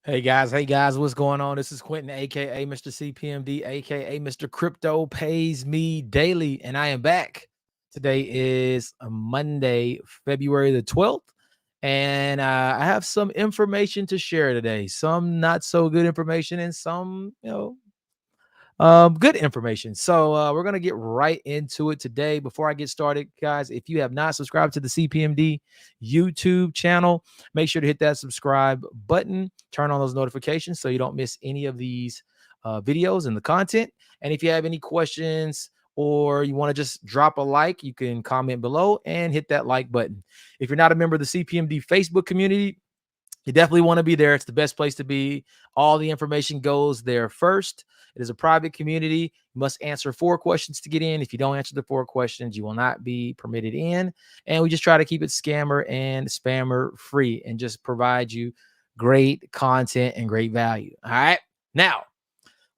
Hey guys, what's going on? This is Quentin, aka Mr. CPMD, aka Mr. Crypto Pays Me Daily, and I am back. Today is a Monday, February the 12th, and I have some information to share today. Some not so good information, and some, good information. So we're gonna get right into it today. Before I get started, guys, if you have not subscribed to the CPMD YouTube channel, make sure to hit that subscribe button, turn on those notifications so you don't miss any of these videos and the content. And if you have any questions or you want to just drop a like, you can comment below and hit that like button. If you're not a member of the CPMD Facebook community, you definitely want to be there. It's the best place to be. All the information goes there first. It is a private community. You must answer 4 questions to get in. If you don't answer the 4 questions, you will not be permitted in. And we just try to keep it scammer and spammer free and just provide you great content and great value. All right. Now,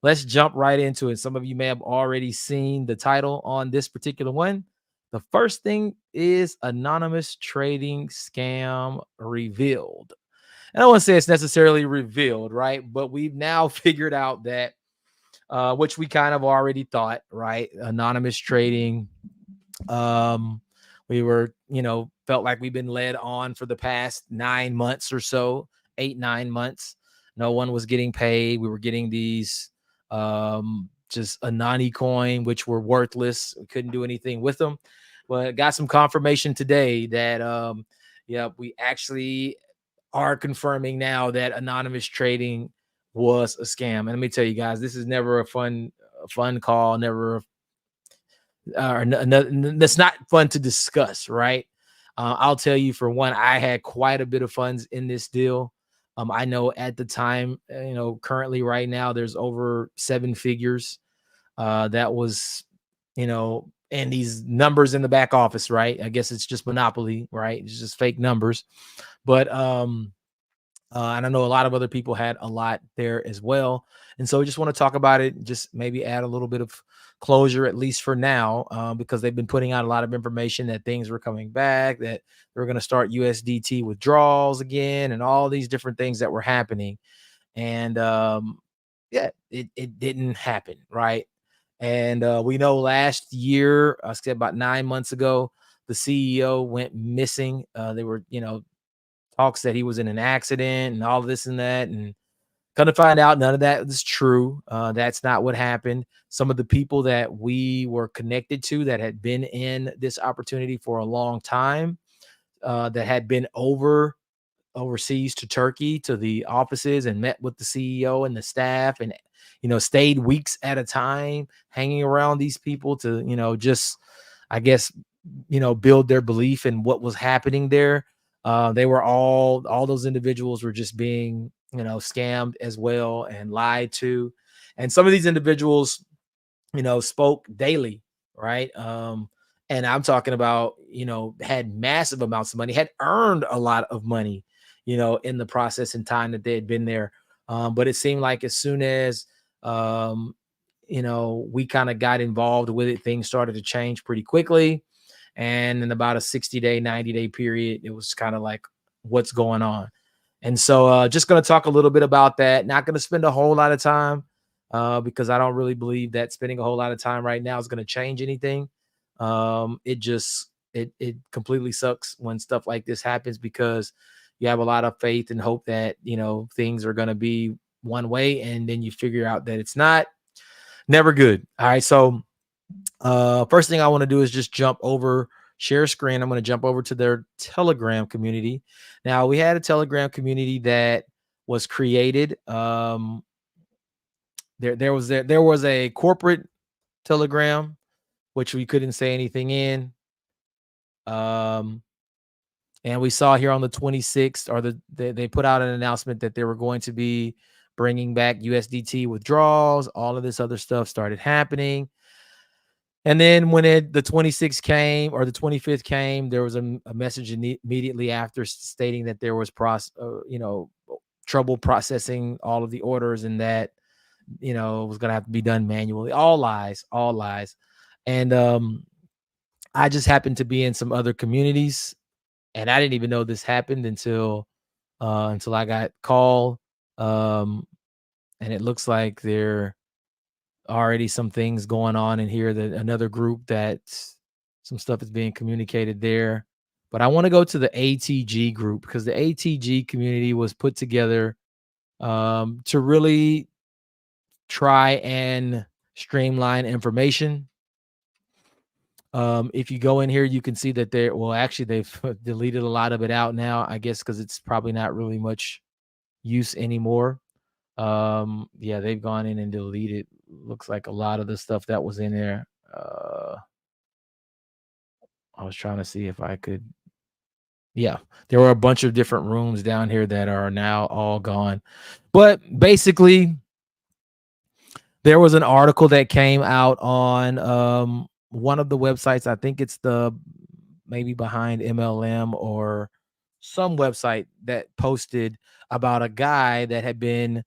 let's jump right into it. Some of you may have already seen the title on this particular one. The first thing is anonymous trading scam revealed. I don't want to say it's necessarily revealed, right? But we've now figured out that, which we kind of already thought, right? Anonymous trading. We were, felt like we've been led on for the past 9 months or so, 8, 9 months. No one was getting paid. We were getting these just Anani coin, which were worthless. We couldn't do anything with them. But got some confirmation today that, we actually are confirming now that anonymous trading was a scam. And let me tell you guys, this is never a fun call, never that's not fun to discuss, right? I'll tell you, for one, I had quite a bit of funds in this deal. I know at the time, currently right now, there's over 7 figures. That was, and these numbers in the back office, right? I guess it's just monopoly, right? It's just fake numbers. But and I know a lot of other people had a lot there as well. And so we just want to talk about it, just maybe add a little bit of closure, at least for now, because they've been putting out a lot of information that things were coming back, that they're going to start USDT withdrawals again, and all these different things that were happening. And it didn't happen, right? And we know last year, I said about 9 months ago, the CEO went missing. They were, talks that he was in an accident and all this and that. And come to find out, none of that is true. That's not what happened. Some of the people that we were connected to that had been in this opportunity for a long time, that had been overseas to Turkey to the offices and met with the CEO and the staff, and stayed weeks at a time hanging around these people to just, I guess, build their belief in what was happening there. They were all those individuals were just being scammed as well and lied to. And some of these individuals spoke daily, right? And I'm talking about, had massive amounts of money, had earned a lot of money, in the process and time that they had been there. But it seemed like as soon as, we kind of got involved with it, things started to change pretty quickly. And in about a 60-day, 90-day period, it was kind of like, what's going on? And so just going to talk a little bit about that. Not going to spend a whole lot of time, because I don't really believe that spending a whole lot of time right now is going to change anything. It completely sucks when stuff like this happens, because you have a lot of faith and hope that things are going to be one way, and then you figure out that it's not. Never good. All right, so first thing I want to do is just share screen. I'm going to jump over to their Telegram community. Now, we had a Telegram community that was created. There was a corporate Telegram, which we couldn't say anything in. And we saw here on the 26th, or they put out an announcement that they were going to be bringing back USDT withdrawals. All of this other stuff started happening. And then when the 26th came, or the 25th came, there was a message immediately after stating that there was trouble processing all of the orders, and that it was going to have to be done manually. All lies. And I just happened to be in some other communities, and I didn't even know this happened until I got called Um, and it looks like there already some things going on in here, that another group that some stuff is being communicated there. But I want to go to the ATG group, because the ATG community was put together to really try and streamline information. If you go in here, you can see that they're, well, actually, they've deleted a lot of it out now, I guess, because it's probably not really much use anymore. Yeah, they've gone in and deleted, looks like, a lot of the stuff that was in there. I was trying to see if I could, yeah, there were a bunch of different rooms down here that are now all gone. But basically, there was an article that came out on one of the websites. I think it's the, maybe behind MLM, or some website that posted about a guy that had been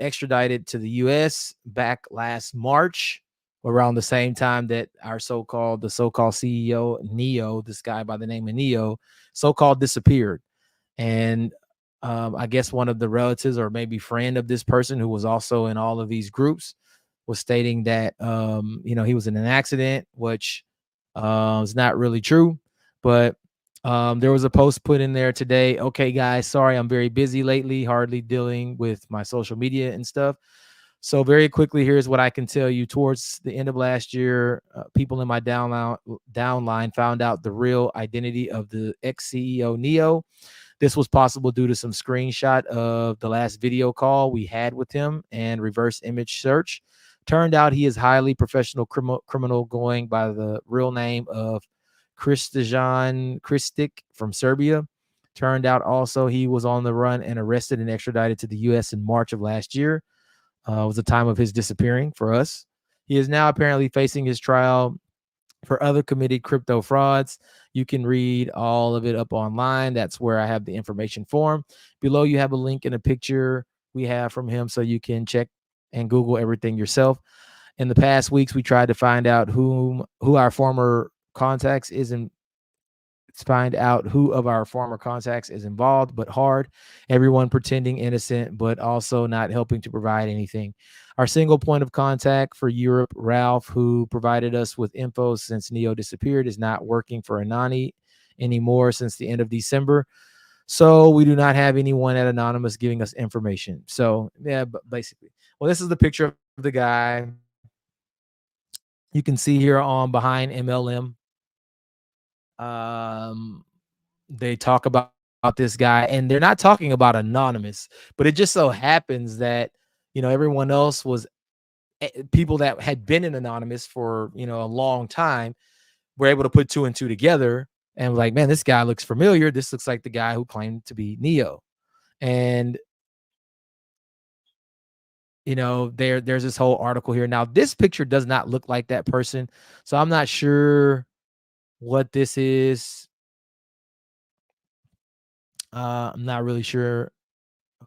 extradited to the US back last March, around the same time that the so-called CEO Neo, this guy by the name of Neo, so-called disappeared. And I guess one of the relatives, or maybe friend of this person who was also in all of these groups, was stating that he was in an accident, which is not really true. But there was a post put in there today. Okay, guys, sorry, I'm very busy lately, hardly dealing with my social media and stuff. So very quickly, here's what I can tell you. Towards the end of last year, people in my downline found out the real identity of the ex-CEO Neo. This was possible due to some screenshot of the last video call we had with him and reverse image search. Turned out he is highly professional criminal going by the real name of Kristijan Kristic from Serbia. Turned out also he was on the run and arrested and extradited to the U.S. in March of last year. Was the time of his disappearing for us. He is now apparently facing his trial for other committed crypto frauds. You can read all of it up online. That's where I have the information for him. Below, you have a link and a picture we have from him, so you can check and Google everything yourself. In the past weeks, we tried to find out who our former contacts is in, find out who of our former contacts is involved, but hard. Everyone pretending innocent, but also not helping to provide anything. Our single point of contact for Europe, Ralph, who provided us with info since Neo disappeared, is not working for Anani anymore since the end of December. So we do not have anyone at Anonymous giving us information. So yeah, but basically, well, this is the picture of the guy. You can see here on behind MLM. Um, they talk about this guy, and they're not talking about Anonymous, but it just so happens that everyone else was people that had been in Anonymous for a long time were able to put two and two together and like, man, this guy looks familiar. This looks like the guy who claimed to be Neo. And there's this whole article here. Now, this picture does not look like that person, so I'm not sure what this is. I'm not really sure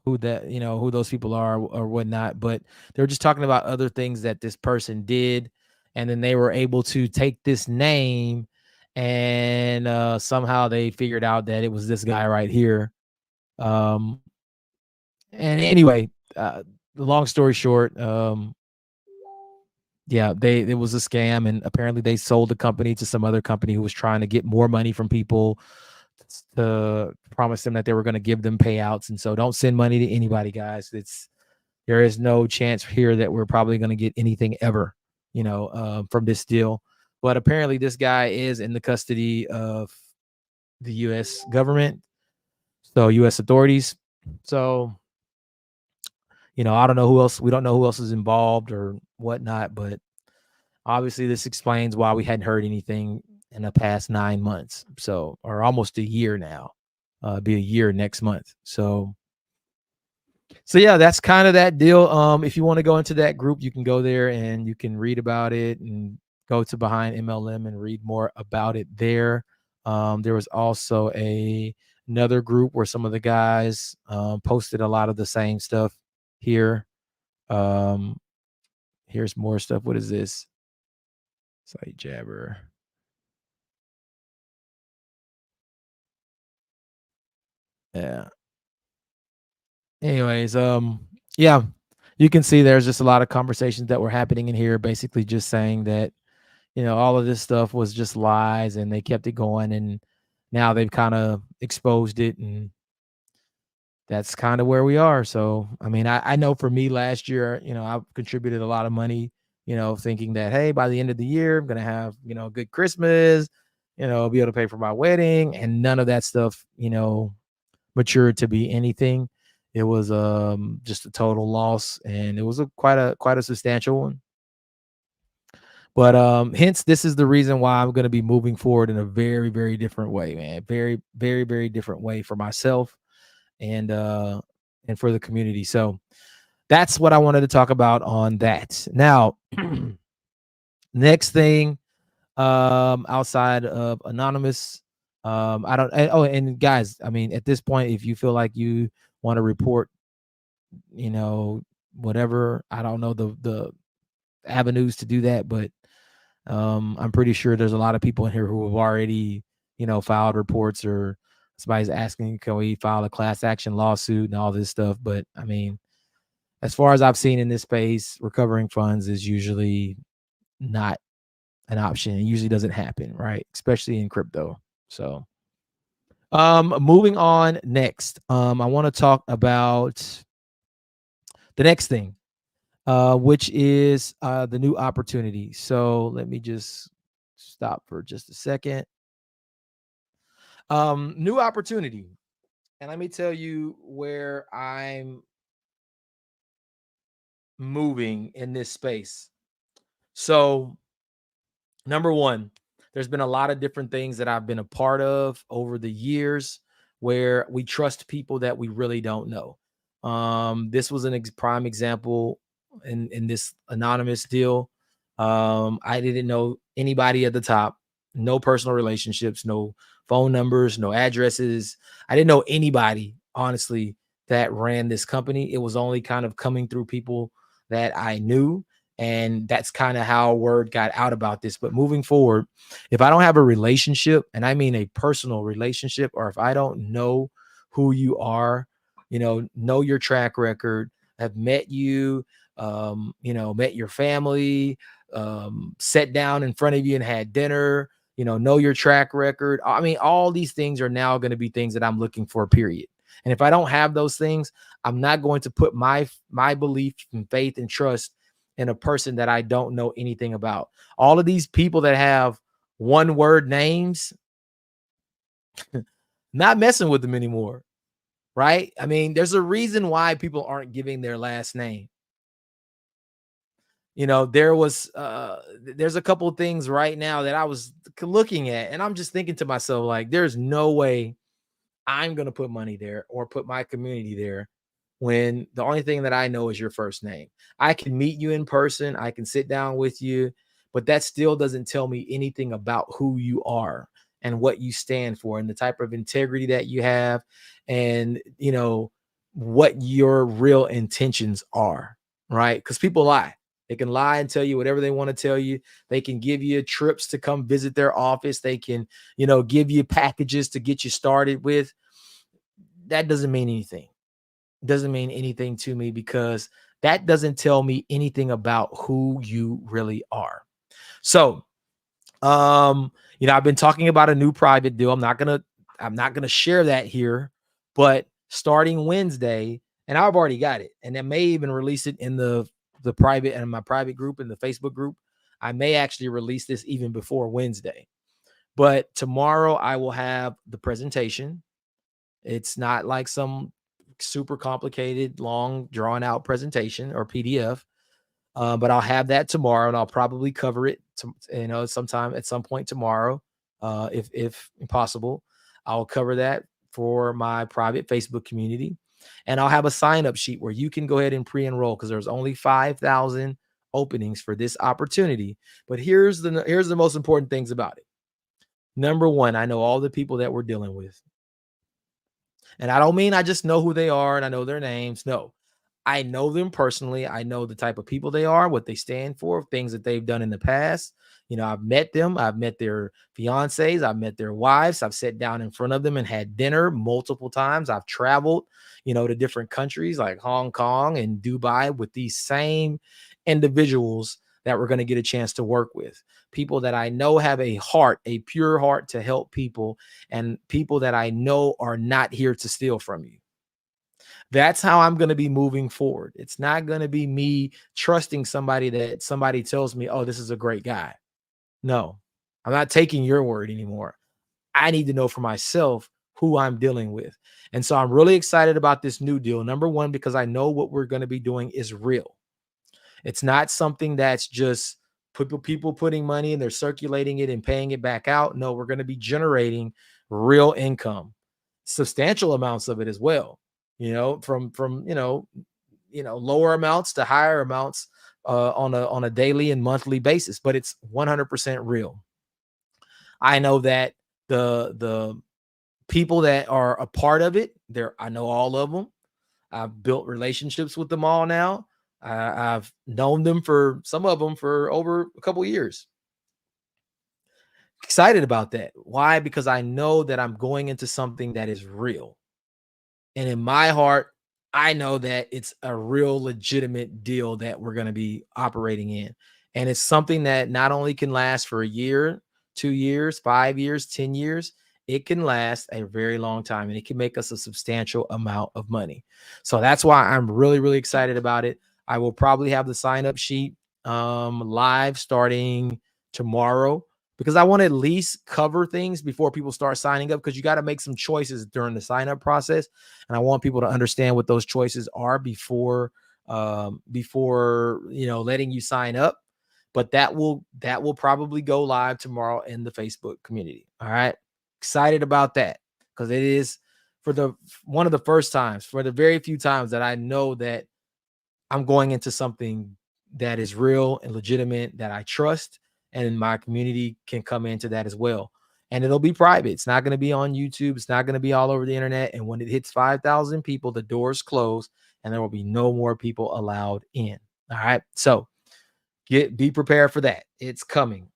who those people are or whatnot, but they're just talking about other things that this person did, and then they were able to take this name, and somehow they figured out that it was this guy right here. um and anyway, the long story short, yeah, it was a scam, and apparently they sold the company to some other company who was trying to get more money from people to promise them that they were going to give them payouts. And so don't send money to anybody, guys. There is no chance here that we're probably going to get anything ever, from this deal. But apparently this guy is in the custody of the U.S. government, so U.S. authorities. So, I don't know who else. We don't know who else is involved or whatnot, but obviously this explains why we hadn't heard anything in the past 9 months. So, or almost a year now. Be a year next month. So yeah, that's kind of that deal. If you want to go into that group, you can go there and you can read about it and go to behind MLM and read more about it there. There was also another group where some of the guys posted a lot of the same stuff here. Um, here's more stuff. What is this? Site Jabber. Yeah. Anyways, yeah, you can see there's just a lot of conversations that were happening in here, basically just saying that, all of this stuff was just lies and they kept it going, and now they've kind of exposed it, and that's kind of where we are. So, I mean, I know for me last year, I contributed a lot of money, thinking that, hey, by the end of the year, I'm going to have, a good Christmas, be able to pay for my wedding. And none of that stuff, matured to be anything. It was just a total loss. And it was quite a substantial one. But hence, this is the reason why I'm going to be moving forward in a very, very different way, man. Very, very, very different way for myself and for the community. So that's what I wanted to talk about on that. Now, next thing, outside of anonymous, I don't. And guys, I mean, at this point, if you feel like you want to report, you know, whatever, I don't know the avenues to do that, but I'm pretty sure there's a lot of people in here who have already, filed reports, or somebody's asking, can we file a class action lawsuit and all this stuff? But I mean, as far as I've seen in this space, recovering funds is usually not an option. It usually doesn't happen, right? Especially in crypto. So, moving on next, I want to talk about the next thing, which is the new opportunity. So let me just stop for just a second. New opportunity. And let me tell you where I'm moving in this space. So, number one, there's been a lot of different things that I've been a part of over the years where we trust people that we really don't know. This was an prime example in this anonymous deal. I didn't know anybody at the top, no personal relationships, no phone numbers, no addresses. I didn't know anybody, honestly, that ran this company. It was only kind of coming through people that I knew, and that's kind of how word got out about this. But moving forward, if I don't have a relationship, and I mean a personal relationship, or if I don't know who you are, know your track record, have met you, met your family, sat down in front of you and had dinner, know your track record. I mean, all these things are now going to be things that I'm looking for, period. And if I don't have those things, I'm not going to put my belief and faith and trust in a person that I don't know anything about. All of these people that have one word names, not messing with them anymore, right? I mean, there's a reason why people aren't giving their last name. There's a couple of things right now that I was looking at, and I'm just thinking to myself, like, there's no way I'm going to put money there or put my community there when the only thing that I know is your first name. I can meet you in person, I can sit down with you, but that still doesn't tell me anything about who you are and what you stand for and the type of integrity that you have, and what your real intentions are, right? Because people lie. They can lie and tell you whatever they want to tell you. They can give you trips to come visit their office. They can, give you packages to get you started with. That doesn't mean anything. Doesn't mean anything to me, because that doesn't tell me anything about who you really are. So, I've been talking about a new private deal. I'm not gonna share that here, but starting Wednesday, and I've already got it, and I may even release it in the private and my private group in the Facebook group. I may actually release this even before Wednesday. But tomorrow I will have the presentation. It's not like some super complicated, long, drawn out presentation or PDF. But I'll have that tomorrow, and I'll probably cover it, sometime at some point tomorrow, if possible. I'll cover that for my private Facebook community, and I'll have a sign up sheet where you can go ahead and pre-enroll, because there's only 5,000 openings for this opportunity. But here's the most important things about it. Number one, I know all the people that we're dealing with. And I don't mean I just know who they are and I know their names. No, I know them personally. I know the type of people they are, what they stand for, things that they've done in the past. You know, I've met them. I've met their fiancés. I've met their wives. I've sat down in front of them and had dinner multiple times. I've traveled, to different countries like Hong Kong and Dubai with these same individuals that we're going to get a chance to work with. People that I know have a heart, a pure heart to help people, and people that I know are not here to steal from you. That's how I'm going to be moving forward. It's not going to be me trusting somebody that somebody tells me, oh, this is a great guy. No, I'm not taking your word anymore. I need to know for myself who I'm dealing with. And so I'm really excited about this new deal. Number one, because I know what we're going to be doing is real. It's not something that's just people putting money and they're circulating it and paying it back out. No, we're going to be generating real income, substantial amounts of it as well. From lower amounts to higher amounts on a daily and monthly basis, but it's 100% real. I know that the people that are a part of it, I know all of them. I've built relationships with them all now. I've known them for some of them for over a couple years. Excited about that. Why? Because I know that I'm going into something that is real. And in my heart, I know that it's a real legitimate deal that we're going to be operating in. And it's something that not only can last for a year, 2 years, 5 years, 10 years, it can last a very long time and it can make us a substantial amount of money. So that's why I'm really, really excited about it. I will probably have the sign up sheet live starting tomorrow because I want to at least cover things before people start signing up, because you got to make some choices during the sign up process. And I want people to understand what those choices are before letting you sign up. But that will probably go live tomorrow in the Facebook community. All right. Excited about that because it is for one of the first times, for the very few times that I know that I'm going into something that is real and legitimate, that I trust, and my community can come into that as well. And it'll be private. It's not going to be on YouTube. It's not going to be all over the internet. And when it hits 5,000 people, the doors close and there will be no more people allowed in. All right. So be prepared for that. It's coming.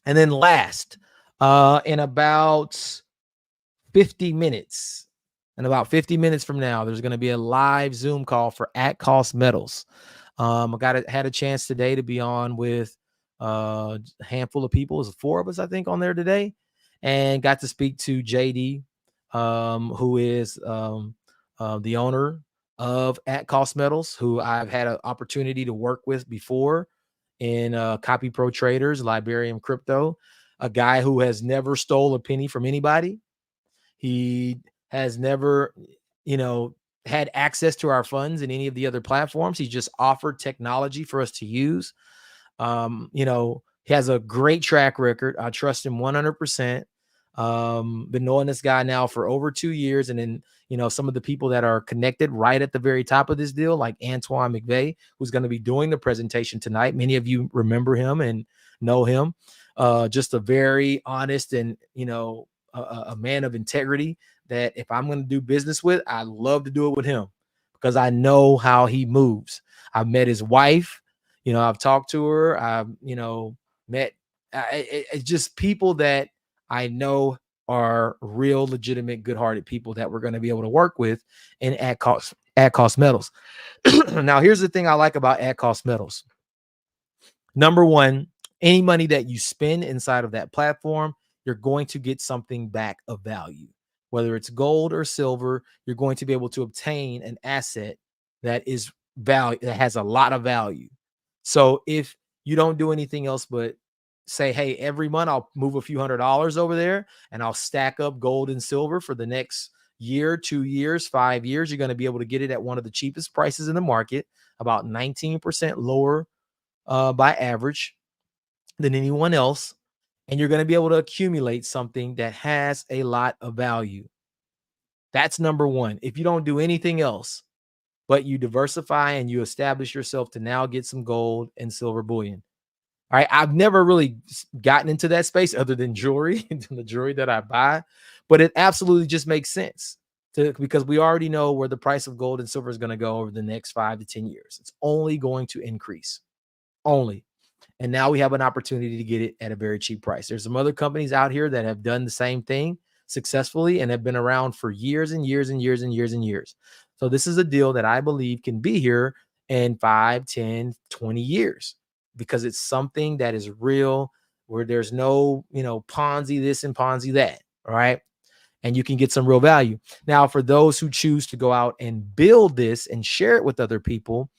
And then last, in about 50 minutes, from now, there's going to be a live Zoom call for At Cost Metals. I had a chance today to be on with a handful of people. It was 4 of us, I think, on there today, and got to speak to JD, who is the owner of At Cost Metals, who I've had an opportunity to work with before in Copy Pro Traders, Liberium Crypto, a guy who has never stole a penny from anybody. He has never, had access to our funds in any of the other platforms. He just offered technology for us to use. He has a great track record. I trust him 100%. Been knowing this guy now for over 2 years. And then, some of the people that are connected right at the very top of this deal, like Antoine McVeigh, who's going to be doing the presentation tonight. Many of you remember him and know him. Just a very honest and, a man of integrity that if I'm going to do business with, I love to do it with him because I know how he moves. I've met his wife. I've talked to her. I've, met it's just people that I know are real, legitimate, good-hearted people that we're going to be able to work with in At Cost Metals. Now, here's the thing I like about At Cost Metals. Number one, any money that you spend inside of that platform, you're going to get something back of value. Whether it's gold or silver, you're going to be able to obtain an asset that is value, that has a lot of value. So if you don't do anything else but say, hey, every month I'll move a few $100s over there and I'll stack up gold and silver for the next year, 2 years, 5 years, you're going to be able to get it at one of the cheapest prices in the market, about 19% lower by average than anyone else. And you're going to be able to accumulate something that has a lot of value. That's number one. If you don't do anything else, but you diversify and you establish yourself to now get some gold and silver bullion. All right. I've never really gotten into that space other than jewelry, the jewelry that I buy, but it absolutely just makes sense. because we already know where the price of gold and silver is going to go over the next 5 to 10 years. It's only going to increase. Only. And now we have an opportunity to get it at a very cheap price. There's some other companies out here that have done the same thing successfully and have been around for years and years and years and years and years. So this is a deal that I believe can be here in 5, 10, 20 years because it's something that is real, where there's no, Ponzi this and Ponzi that. All right. And you can get some real value. Now, for those who choose to go out and build this and share it with other people,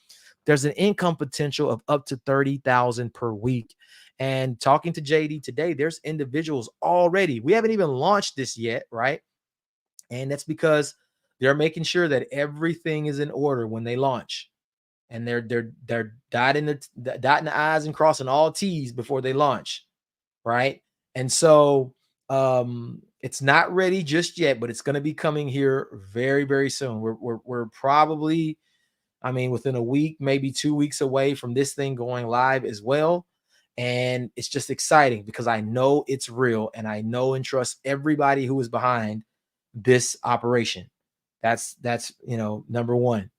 there's an income potential of up to 30,000 per week. And talking to JD today, there's individuals already. We haven't even launched this yet, right? And that's because they're making sure that everything is in order when they launch. And they're dotting the I's and crossing all T's before they launch, right? And so it's not ready just yet, but it's going to be coming here very, very soon. We're probably, within a week, maybe 2 weeks away from this thing going live as well. And it's just exciting because I know it's real and I know and trust everybody who is behind this operation. That's number one.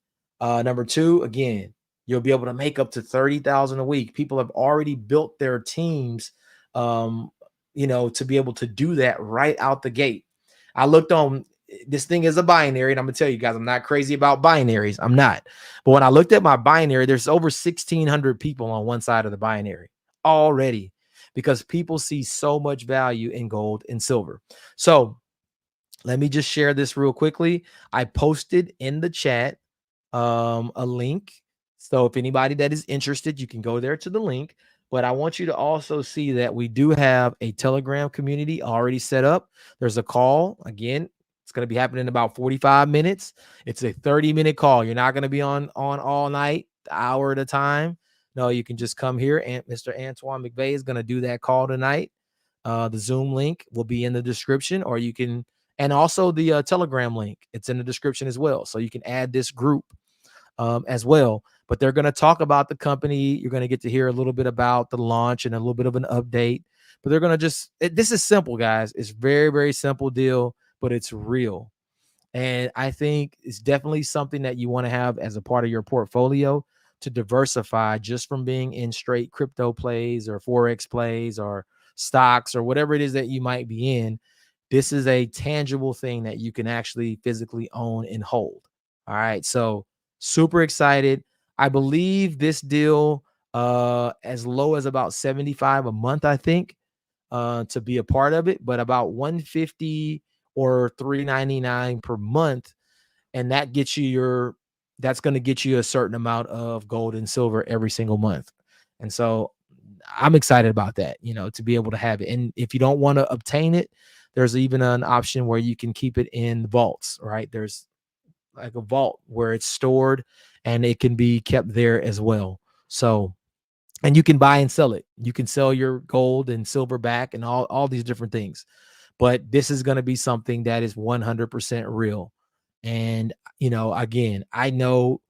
Number two, again, you'll be able to make up to 30,000 a week. People have already built their teams, to be able to do that right out the gate. I looked on, this thing is a binary, and I'm gonna tell you guys, I'm not crazy about binaries. I'm not. But when I looked at my binary, there's over 1,600 people on one side of the binary already because people see so much value in gold and silver. So let me just share this real quickly. I posted in the chat a link. So if anybody that is interested, you can go there to the link. But I want you to also see that we do have a Telegram community already set up. There's a call. Again, it's going to be happening in about 45 minutes. It's a 30-minute call. You're not going to be on all night, hour at a time. No, you can just come here, and Mr. Antoine McVeigh is going to do that call tonight. The Zoom link will be in the description, or you can, and also the Telegram link. It's in the description as well. So you can add this group as well. But they're going to talk about the company. You're going to get to hear a little bit about the launch and a little bit of an update. But they're going to this is simple, guys. It's very, very simple deal, but it's real. And I think it's definitely something that you want to have as a part of your portfolio to diversify just from being in straight crypto plays or Forex plays or stocks or whatever it is that you might be in. This is a tangible thing that you can actually physically own and hold. All right. So super excited. I believe this deal as low as about 75 a month, I think, to be a part of it, but about 150 or 399 per month. And that gets you that's going to get you a certain amount of gold and silver every single month. And so I'm excited about that, to be able to have it. And if you don't want to obtain it, there's even an option where you can keep it in vaults, right? There's like a vault where it's stored and it can be kept there as well. So, and you can buy and sell it. You can sell your gold and silver back and all these different things. But this is going to be something that is 100% real. And, again, I know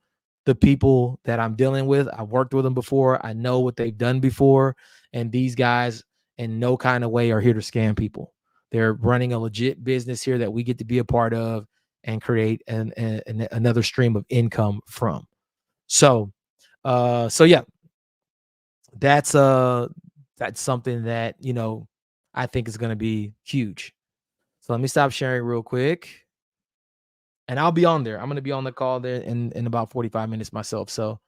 the people that I'm dealing with. I've worked with them before. I know what they've done before. And these guys in no kind of way are here to scam people. They're running a legit business here that we get to be a part of and create another stream of income from. So yeah, that's something that, I think is going to be huge. So let me stop sharing real quick. And I'll be on there. I'm going to be on the call there in about 45 minutes myself. So,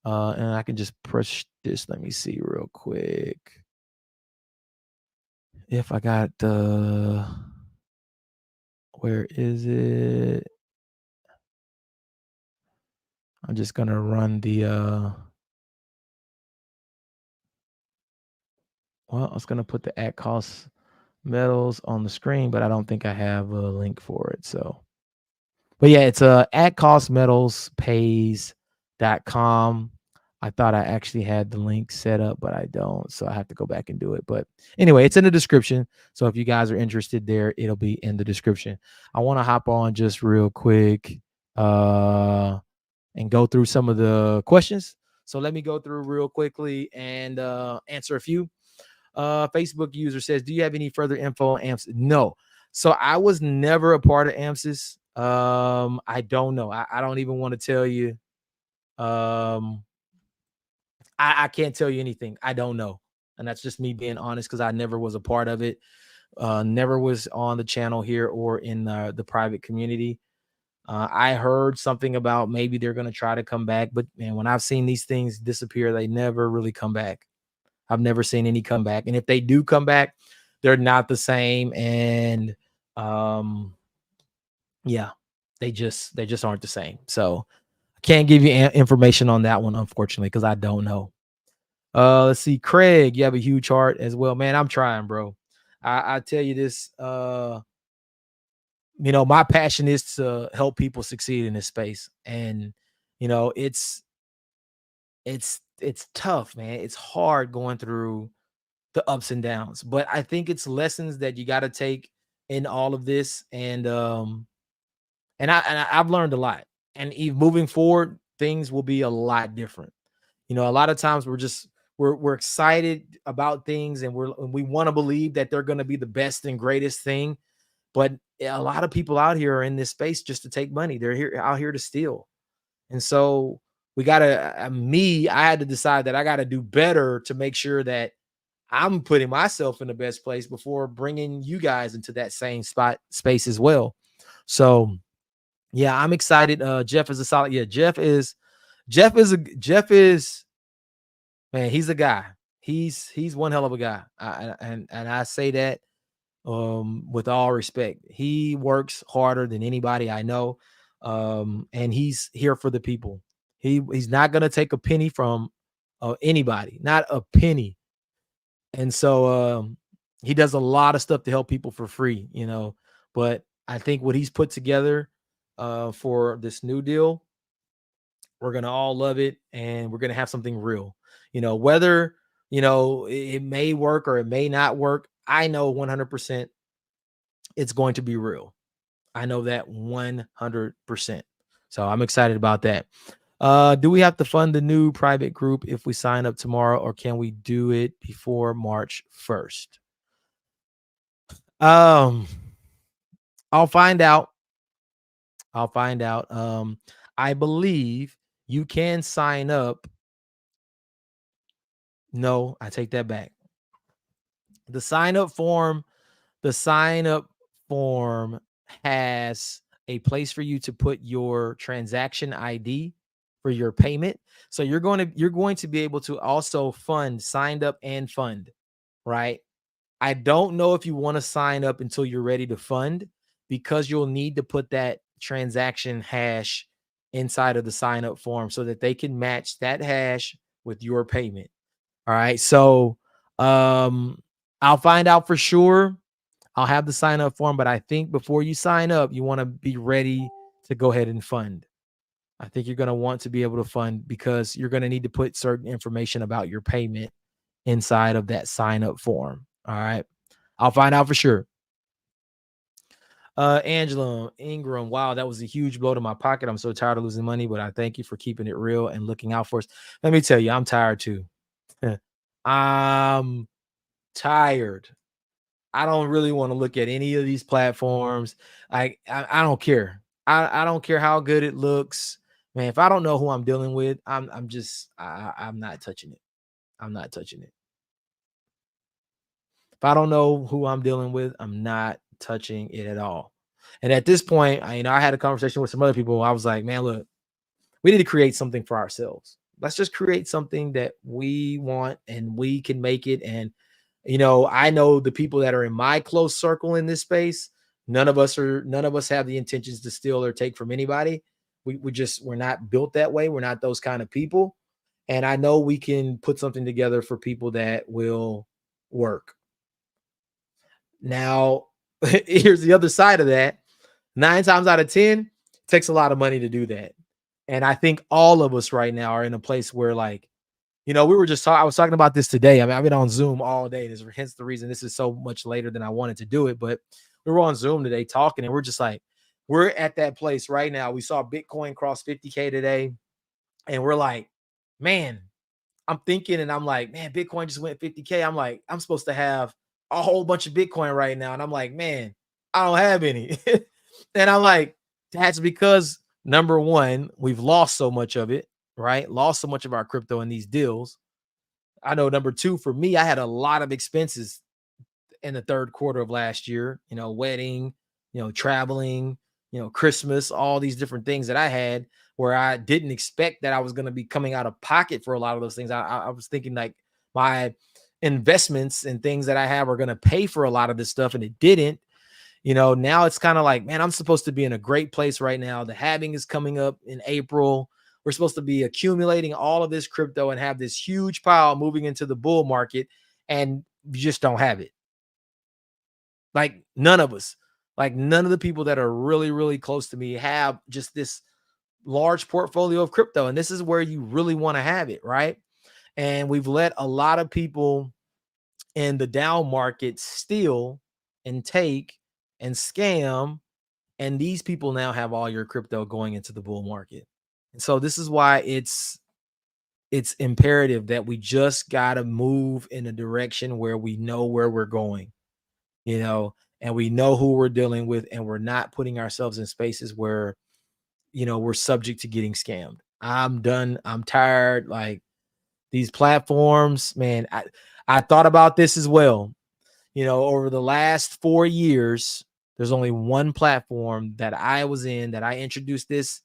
and I can just push this. Let me see real quick. If I got where is it? I'm just going to run the, well, I was going to put the at cost metals on the screen, but I don't think I have a link for it. So, but yeah, it's at costmetalspays.com. I thought I actually had the link set up, but I don't. So I have to go back and do it. But anyway, it's in the description. So if you guys are interested there, it'll be in the description. I want to hop on just real quick and go through some of the questions. So let me go through real quickly and answer a few. Facebook user says, do you have any further info on AMPS? No. So I was never a part of AMPSIS. I don't know. I don't even want to tell you. Um, I can't tell you anything. I don't know. And that's just me being honest because I never was a part of it. Never was on the channel here or in the private community. I heard something about maybe they're going to try to come back, but man, when I've seen these things disappear, they never really come back. I've never seen any come back. And if they do come back, they're not the same. And um, yeah, they just aren't the same. So I can't give you information on that one, unfortunately, because I don't know. Let's see, Craig, you have a huge heart as well, man. I'm trying, bro. I tell you this, my passion is to help people succeed in this space, and it's tough, man. It's hard going through the ups and downs, but I think it's lessons that you got to take in all of this, and I've learned a lot, and even moving forward, things will be a lot different. A lot of times we're excited about things, and we want to believe that they're going to be the best and greatest thing, but a lot of people out here are in this space just to take money. They're here out here to steal. And so we gotta I had to decide that I got to do better to make sure that I'm putting myself in the best place before bringing you guys into that same space as well. So yeah, I'm excited. Jeff is a solid. Yeah, Jeff is man. He's a guy. He's one hell of a guy. And I say that with all respect. He works harder than anybody I know, and he's here for the people. He's not gonna take a penny from anybody, not a penny. And so he does a lot of stuff to help people for free. But I think what he's put together for this new deal, we're gonna all love it, and we're gonna have something real. Whether it may work or it may not work, I know 100% it's going to be real. I know that 100%. So I'm excited about that. Do we have to fund the new private group if we sign up tomorrow, or can we do it before March 1st? Um, I'll find out. I'll find out. I believe you can sign up. No, I take that back. The sign up form, the sign up form has a place for you to put your transaction ID for your payment. So you're going to be able to also fund, signed up and fund, right? I don't know if you want to sign up until you're ready to fund, because you'll need to put that transaction hash inside of the sign up form so that they can match that hash with your payment. All right. So I'll find out for sure. I'll have the sign up form, but I think before you sign up, you want to be ready to go ahead and fund. I think you're going to want to be able to fund, because you're going to need to put certain information about your payment inside of that sign up form. All right. I'll find out for sure. Angela Ingram, wow, that was a huge blow to my pocket. I'm so tired of losing money, but I thank you for keeping it real and looking out for us. Let me tell you, I'm tired too. I'm tired. I don't really want to look at any of these platforms. I don't care. I don't care how good it looks. Man, if I don't know who I'm dealing with, I'm not touching it. I'm not touching it. If I don't know who I'm dealing with, I'm not touching it at all. And at this point, I had a conversation with some other people. I was like, man, look, we need to create something for ourselves. Let's just create something that we want and we can make it. And I know the people that are in my close circle in this space. None of us have the intentions to steal or take from anybody. We're not built that way. We're not those kind of people. And I know we can put something together for people that will work. Now, here's the other side of that. 9 times out of 10, it takes a lot of money to do that. And I think all of us right now are in a place where, like, we were just I was talking about this today. I mean, I've been on Zoom all day. This hence the reason this is so much later than I wanted to do it. But we were on Zoom today talking, and we're just like, we're at that place right now. We saw Bitcoin cross 50K today, and we're like, man, I'm thinking, and I'm like, man, Bitcoin just went 50K. I'm like, I'm supposed to have a whole bunch of Bitcoin right now. And I'm like, man, I don't have any. And I'm like, That's because number one, we've lost so much of it, right? Lost so much of our crypto in these deals. I know number two, for me, I had a lot of expenses in the third quarter of last year, wedding, traveling, Christmas, all these different things that I had where I didn't expect that I was going to be coming out of pocket for a lot of those things. I was thinking like my investments and things that I have are going to pay for a lot of this stuff, and it didn't. Now it's kind of like, man, I'm supposed to be in a great place right now. The halving is coming up in April. We're supposed to be accumulating all of this crypto and have this huge pile moving into the bull market, and you just don't have it. Like none of us, like none of the people that are really, really close to me have just this large portfolio of crypto. And this is where you really want to have it, right? And we've let a lot of people in the down market steal and take and scam. And these people now have all your crypto going into the bull market. And so this is why it's imperative that we just got to move in a direction where we know where we're going, and we know who we're dealing with, and we're not putting ourselves in spaces where, we're subject to getting scammed. I'm done. I'm tired. Like these platforms, man, I thought about this as well. Over the last 4 years, there's only one platform that I was in that I introduced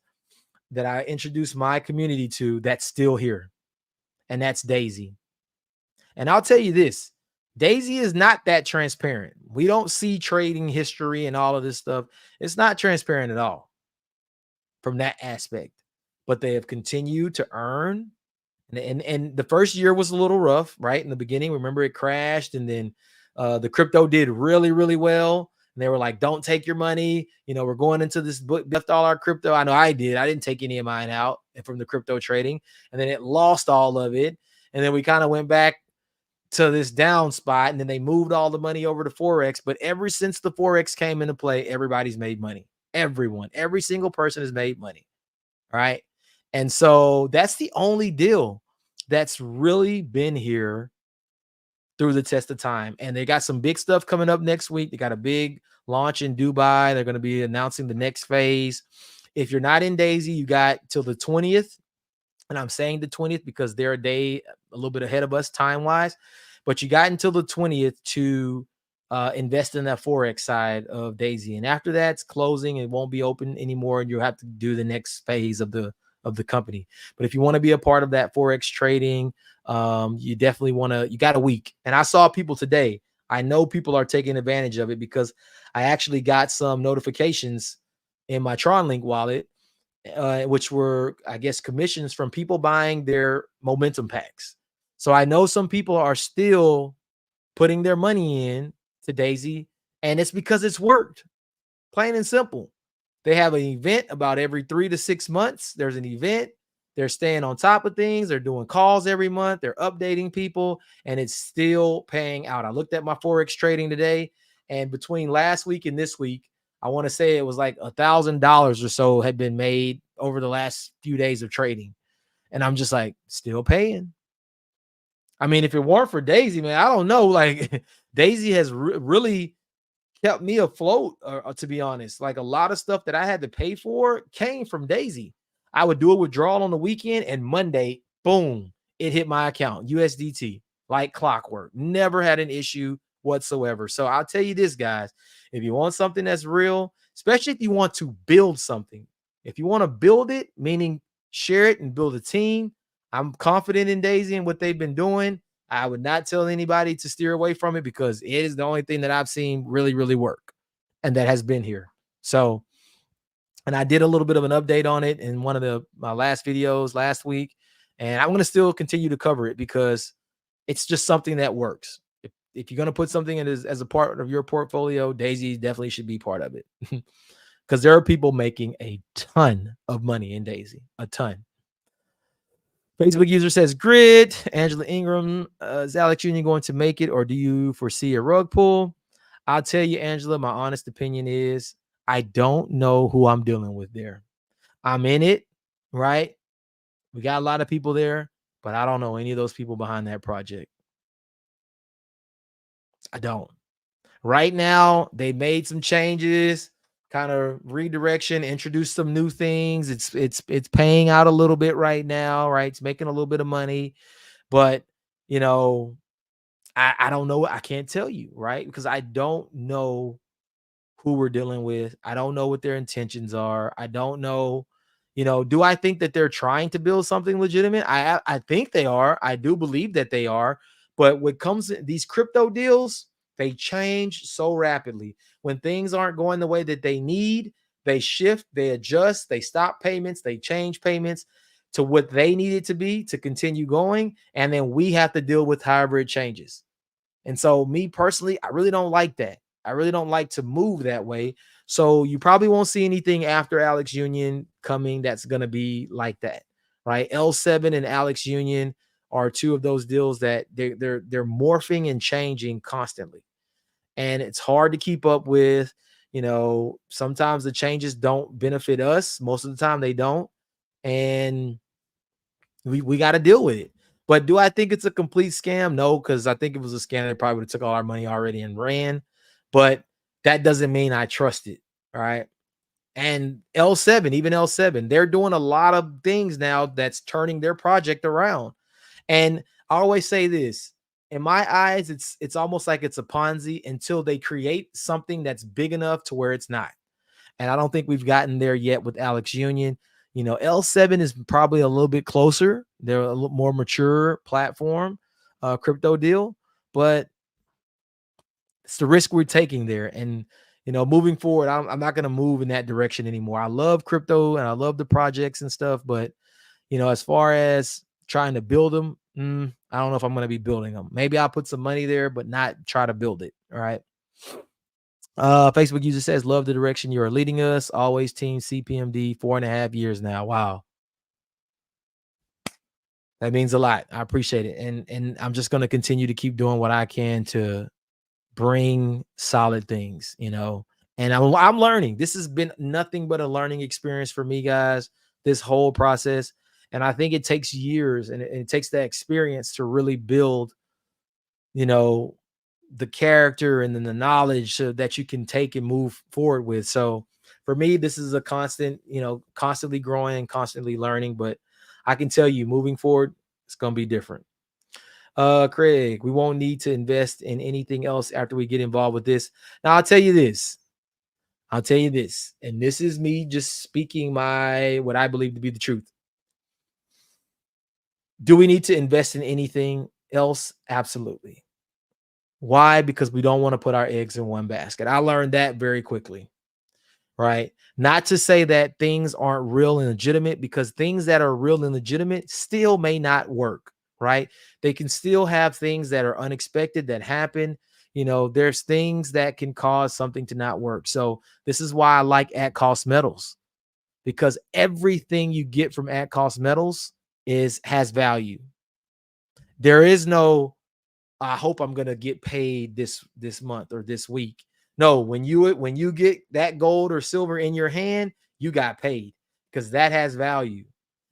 my community to that's still here, and that's Daisy. And I'll tell you this, Daisy is not that transparent. We don't see trading history and all of this stuff. It's not transparent at all from that aspect. But they have continued to earn. And the first year was a little rough, right? In the beginning, remember it crashed, and then the crypto did really, really well. And they were like, don't take your money. We're going into this book, left all our crypto. I know I did. I didn't take any of mine out from the crypto trading. And then it lost all of it. And then we kind of went back to this down spot, and then they moved all the money over to Forex. But ever since the Forex came into play, everybody's made money. Everyone, every single person has made money. Right. And so that's the only deal that's really been here through the test of time. And they got some big stuff coming up next week. They got a big launch in Dubai. They're going to be announcing the next phase. If you're not in Daisy, you got till the 20th. And I'm saying the 20th because they're a little bit ahead of us time wise, but you got until the 20th to invest in that Forex side of Daisy. And after that's closing, it won't be open anymore. And you'll have to do the next phase of the company. But if you want to be a part of that Forex trading, you definitely you got a week. And I saw people today. I know people are taking advantage of it because I actually got some notifications in my TronLink wallet, which were, I guess, commissions from people buying their momentum packs. So I know some people are still putting their money in to Daisy, and it's because it's worked. Plain and simple. They have an event about every 3 to 6 months. There's an event. They're staying on top of things. They're doing calls every month. They're updating people, and it's still paying out. I looked at my Forex trading today, and between last week and this week, I want to say it was like $1,000 or so had been made over the last few days of trading. And I'm just like, still paying. I mean, if it weren't for Daisy, man, I don't know. Like Daisy has really kept me afloat, to be honest. Like a lot of stuff that I had to pay for came from Daisy. I would do a withdrawal on the weekend, and Monday, boom, it hit my account, USDT, like clockwork. Never had an issue whatsoever. So I'll tell you this, guys, if you want something that's real, especially if you want to build something, if you want to build it, meaning share it and build a team, I'm confident in Daisy and what they've been doing. I would not tell anybody to steer away from it because it is the only thing that I've seen really, really work and that has been here. So, and I did a little bit of an update on it in one of my last videos last week, and I'm going to still continue to cover it because it's just something that works. If you're going to put something in as a part of your portfolio, Daisy definitely should be part of it because there are people making a ton of money in Daisy, a ton. Facebook user says, grid. Angela Ingram, is Alex Jr. going to make it, or do you foresee a rug pull? I'll tell you, Angela, my honest opinion is I don't know who I'm dealing with there. I'm in it, right? We got a lot of people there, but I don't know any of those people behind that project. I don't. Right now, they made some changes. kind of redirection, introduce some new things. It's paying out a little bit right now, right? It's making a little bit of money, but you know, I don't know. I can't tell you, right? Because I don't know who we're dealing with. I don't know what their intentions are. I don't know, do I think that they're trying to build something legitimate? I think they are. I do believe that they are. But when it comes to these crypto deals, they change so rapidly. When things aren't going the way that they need, they shift, they adjust, they stop payments, they change payments to what they need it to be to continue going. And then we have to deal with however it changes. And so, me personally, I really don't like that. I really don't like to move that way. So, you probably won't see anything after Alex Union coming that's going to be like that, right? L7 and Alex Union are two of those deals that they're morphing and changing constantly, and it's hard to keep up with. Sometimes the changes don't benefit us. Most of the time, they don't, and we got to deal with it. But do I think it's a complete scam? No, because I think if it was a scam, they probably would have took all our money already and ran. But that doesn't mean I trust it. All right. And L7, even L7, they're doing a lot of things now that's turning their project around. And I always say this: in my eyes, it's almost like it's a Ponzi until they create something that's big enough to where it's not. And I don't think we've gotten there yet with Alex Union. L7 is probably a little bit closer. They're a little more mature platform, crypto deal, but it's the risk we're taking there. And moving forward, I'm not going to move in that direction anymore. I love crypto and I love the projects and stuff, but as far as trying to build them, I don't know if I'm going to be building them. Maybe I'll put some money there, but not try to build it. All right. Facebook user says, love the direction you are leading us. Always team CPMD, 4.5 years now. Wow. That means a lot. I appreciate it. And I'm just going to continue to keep doing what I can to bring solid things, and I'm learning. This has been nothing but a learning experience for me, guys, this whole process. And I think it takes years and it takes that experience to really build, you know, the character and then the knowledge so that you can take and move forward with. So for me, this is a constant, constantly growing, constantly learning. But I can tell you, moving forward, it's gonna be different. Craig, we won't need to invest in anything else after we get involved with this. Now, I'll tell you this. And this is me just speaking what I believe to be the truth. Do we need to invest in anything else? Absolutely. Why? Because we don't want to put our eggs in one basket. I learned that very quickly, right? Not to say that things aren't real and legitimate, because things that are real and legitimate still may not work, right? They can still have things that are unexpected that happen. There's things that can cause something to not work. So this is why I like at cost metals, because everything you get from at cost metals has value. There is no I hope I'm gonna get paid this month or this week. No, when you get that gold or silver in your hand, you got paid, because that has value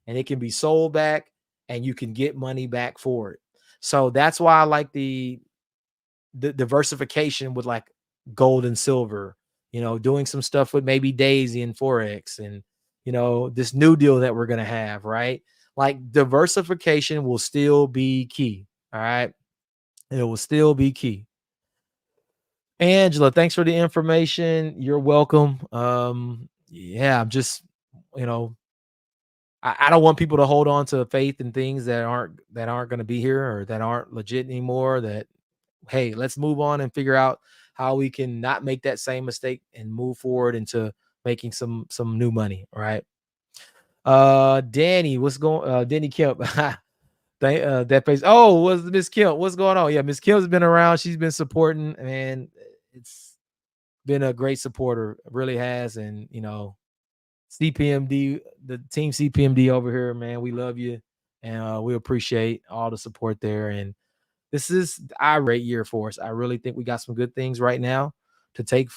and it can be sold back and you can get money back for it. So that's why I like the diversification with like gold and silver, doing some stuff with maybe Daisy and Forex and this new deal that we're gonna have, right? Like diversification will still be key. All right. It will still be key. Angela, thanks for the information. You're welcome. Yeah, I'm just, you know, I don't want people to hold on to faith in things that aren't going to be here or that aren't legit anymore. That, hey, let's move on and figure out how we can not make that same mistake and move forward into making some new money. All right. Danny, what's going? Danny Kemp. That face. Oh, was Miss Kim? What's going on? Yeah, Miss Kim's been around. She's been supporting, and it's been a great supporter. It really has. And CPMD, the team CPMD over here, man, we love you, and we appreciate all the support there. And this is our great year for us. I really think we got some good things right now to take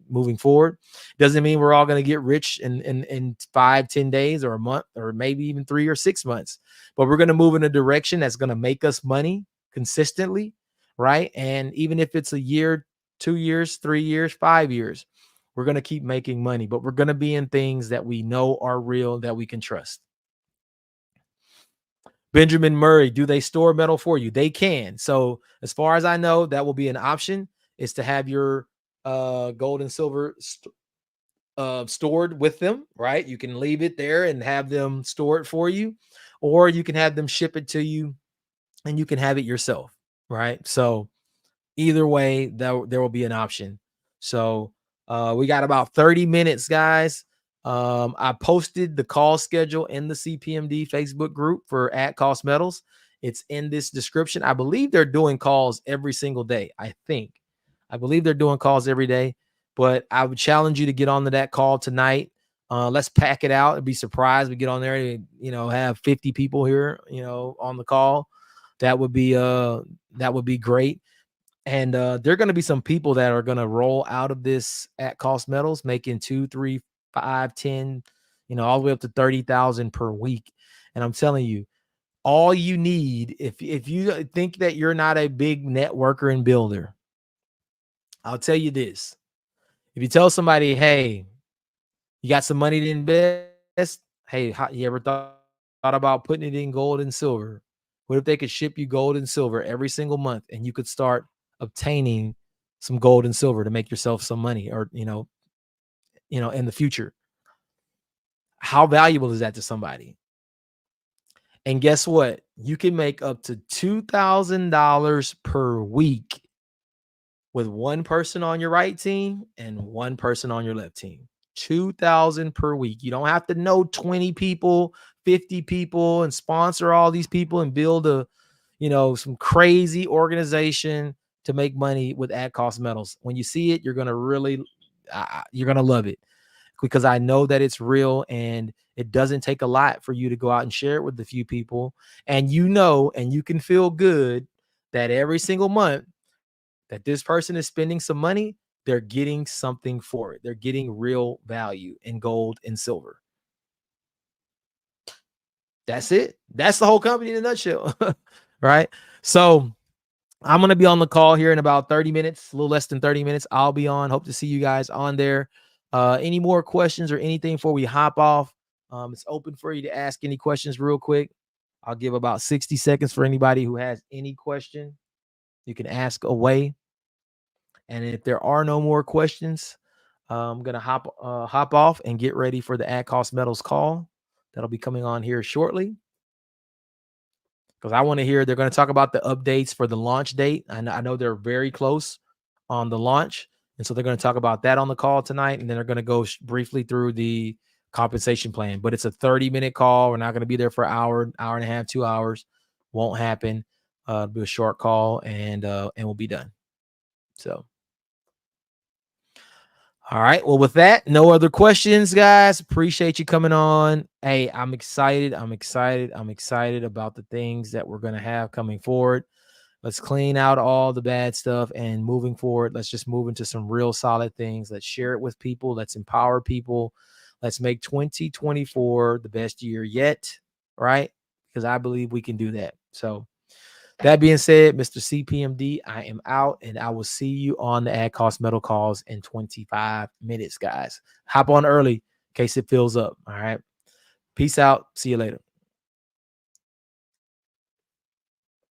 moving forward. Doesn't mean we're all going to get rich in 5-10 days or a month or maybe even 3 or 6 months, but we're going to move in a direction that's going to make us money consistently, right? And even if it's a year, 2 years, 3 years, 5 years, We're going to keep making money, but we're going to be in things that we know are real, that we can trust. Benjamin Murray, do they store metal for you? They can. So as far as I know, that will be an option, is to have your gold and silver stored with them, right? You can leave it there and have them store it for you, or you can have them ship it to you and you can have it yourself, right? So either way, there will be an option. So we got about 30 minutes, guys. I posted the call schedule in the CPMD Facebook group for At Cost Metals. It's in this description. I believe they're doing calls every single day. I believe they're doing calls every day, but I would challenge you to get on to that call tonight. Let's pack it out and be surprised. We get on there and, have 50 people here, on the call. That would be great. And there are going to be some people that are going to roll out of this At Cost Metals making 2, 3, 5, 10, all the way up to 30,000 per week. And I'm telling you, all you need, if you think that you're not a big networker and builder, I'll tell you this. If you tell somebody, hey, you got some money to invest, hey, you ever thought about putting it in gold and silver? What if they could ship you gold and silver every single month and you could start obtaining some gold and silver to make yourself some money, or, in the future? How valuable is that to somebody? And guess what? You can make up to $2,000 per week with one person on your right team and one person on your left team. 2,000 per week. You don't have to know 20 people, 50 people, and sponsor all these people and build some crazy organization to make money with At Cost Metals. When you see it, you're going to love it, because I know that it's real and it doesn't take a lot for you to go out and share it with a few people. And and you can feel good that every single month that this person is spending some money, they're getting something for it. They're getting real value in gold and silver. That's it. That's the whole company in a nutshell. Right? So I'm going to be on the call here in about 30 minutes, a little less than 30 minutes. I'll be on. Hope to see you guys on there. Any more questions or anything before we hop off? It's open for you to ask any questions real quick. I'll give about 60 seconds for anybody who has any question. You can ask away. And if there are no more questions, I'm going to hop off and get ready for the At Cost Metals call. That'll be coming on here shortly, because I want to hear, they're going to talk about the updates for the launch date. I know they're very close on the launch. And so they're going to talk about that on the call tonight. And then they're going to go briefly through the compensation plan. But it's a 30-minute call. We're not going to be there for an hour, hour and a half, 2 hours. Won't happen. It'll be a short call, and we'll be done. So, all right. Well, with that, no other questions, guys. Appreciate you coming on. Hey, I'm excited. I'm excited about the things that we're going to have coming forward. Let's clean out all the bad stuff, and moving forward, let's just move into some real solid things. Let's share it with people. Let's empower people. Let's make 2024 the best year yet, right? Because I believe we can do that. So that being said, Mr. CPMD, I am out, and I will see you on the At Cost Metal calls in 25 minutes, guys. Hop on early in case it fills up. All right. Peace out. See you later.